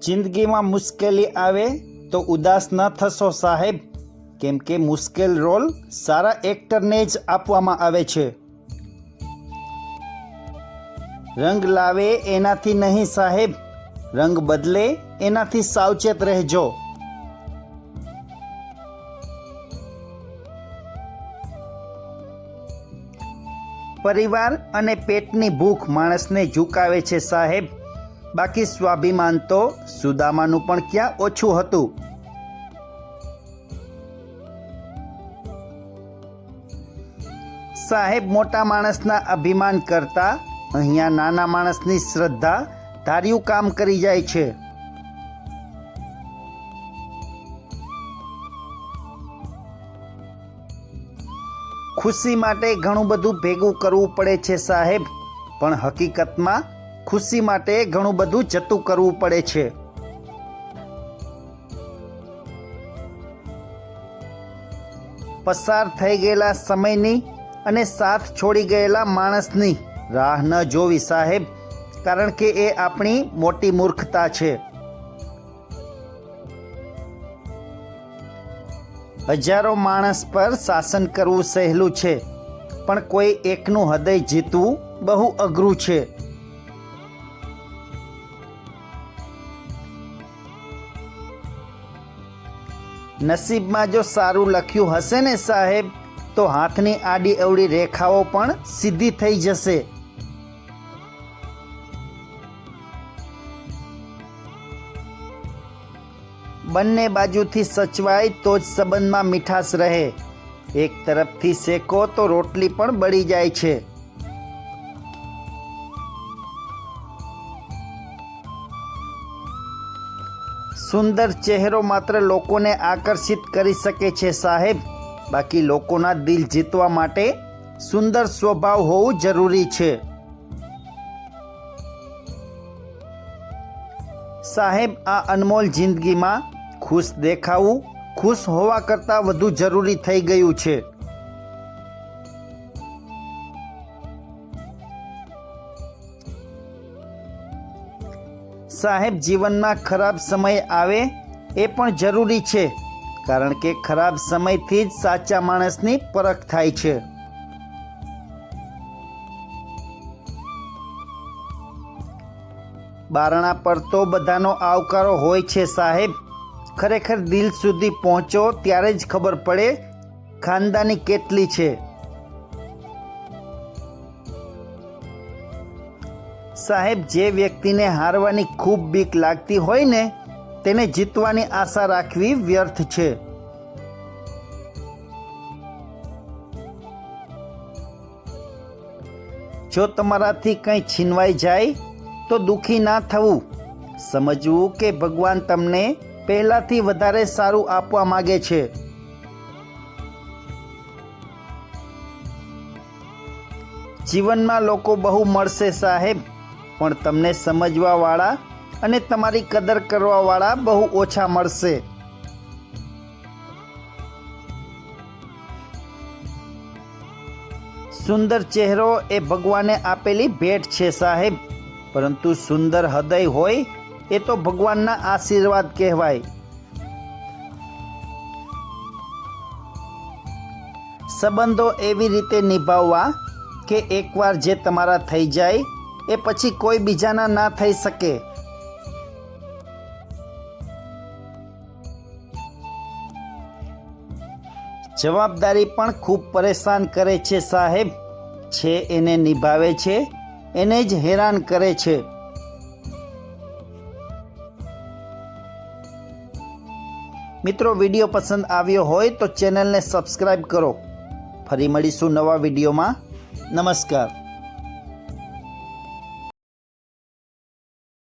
જિંદગીમાં મુશ્કેલી આવે તો ઉદાસ ન થશો સાહેબ, કેમ કે મુશ્કેલ રોલ સારા એક્ટરને જ આપવામાં આવે છે. રંગ લાવે એનાથી નહીં સાહેબ, રંગ બદલે એનાથી સાવચેત રહેજો. પરિવાર અને પેટની ભૂખ માણસને ઝુકાવે છે સાહેબ, બાકી સ્વાભિમાન તો સુદામાનું પણ ક્યાં ઓછું હતું. સાહેબ, મોટા માણસના અભિમાન કરતા અહીંયા નાના માણસની શ્રદ્ધા ધાર્યું કામ કરી જાય છે. ખુશી માટે ઘણું બધું ભેગું કરવું પડે છે સાહેબ, પણ હકીકતમાં ખુશી માટે ઘણું બધું જતું કરવું પડે છે. પસાર થઈ ગયેલા સમયની અને સાથ છોડી ગયેલા માણસની રાહ ન જોવી સાહેબ, કારણ કે એ આપણી મોટી મૂર્ખતા છે. હજારો માણસ પર શાસન કરવું સહેલું છે, પણ કોઈ એકનું હૃદય જીતવું બહુ અઘરું છે. નસીબમાં જો સારું લખ્યું હશે ને સાહેબ, તો હાથની આડી અવળી રેખાઓ પણ સીધી થઈ જશે. બંને બાજુથી સચવાય તો જ સંબંધમાં મીઠાશ રહે. એક તરફથી શેકો તો રોટલી પણ બળી જાય છે. સુંદર ચહેરો માત્ર લોકોને આકર્ષિત કરી શકે છે સાહેબ, બાકી લોકોના દિલ જીતવા માટે સુંદર સ્વભાવ હોવું જરૂરી છે. સાહેબ, આ અનમોલ જિંદગીમાં ખુશ દેખાવું ખુશ હોવા કરતાં વધુ જરૂરી થઈ ગયું છે. સાહેબ, જીવનમાં ખરાબ સમય આવે એ પણ જરૂરી છે, કારણ કે ખરાબ સમયથી જ સાચા માણસની પરખ થાય છે. બારણા પર તો બધાનો આવકારો હોય છે સાહેબ, ખરેખર દિલ સુધી પહોંચો ત્યારે જ ખબર પડે ખાનદાની કેટલી છે. સાહેબ, જે વ્યક્તિને હારવાની ખૂબ બીક લાગતી હોય ને, તેને જીતવાની આશા રાખવી વ્યર્થ છે. જો તમારાથી કંઈ છીનવાઈ જાય તો દુઃખી ના થવું, સમજવું કે ભગવાન તમને પહેલાંથી વધારે સારું આપવા માગે છે. જીવનમાં લોકો બહુ મળશે સાહેબ, પણ તમને સમજવાવાળા અને તમારી કદર કરવાવાળા બહુ ઓછા મળશે. સુંદર ચહેરો એ ભગવાને આપેલી ભેટ છે સાહેબ, પરંતુ સુંદર હૃદય હોય એ તો ભગવાનના આશીર્વાદ કહેવાય. સંબંધો એવી રીતે નિભાવવા કે એકવાર જે તમારા થઈ જાય એ પછી કોઈ બીજાના ના થઈ શકે. જવાબદારી પણ ખૂબ પરેશાન કરે છે સાહેબ, છે એને નિભાવે છે એને જ હેરાન કરે છે. મિત્રો, વિડીયો પસંદ આવ્યો હોય તો ચેનલને સબસ્ક્રાઈબ કરો. ફરી મળીશું નવા વિડીયોમાં. નમસ્કાર.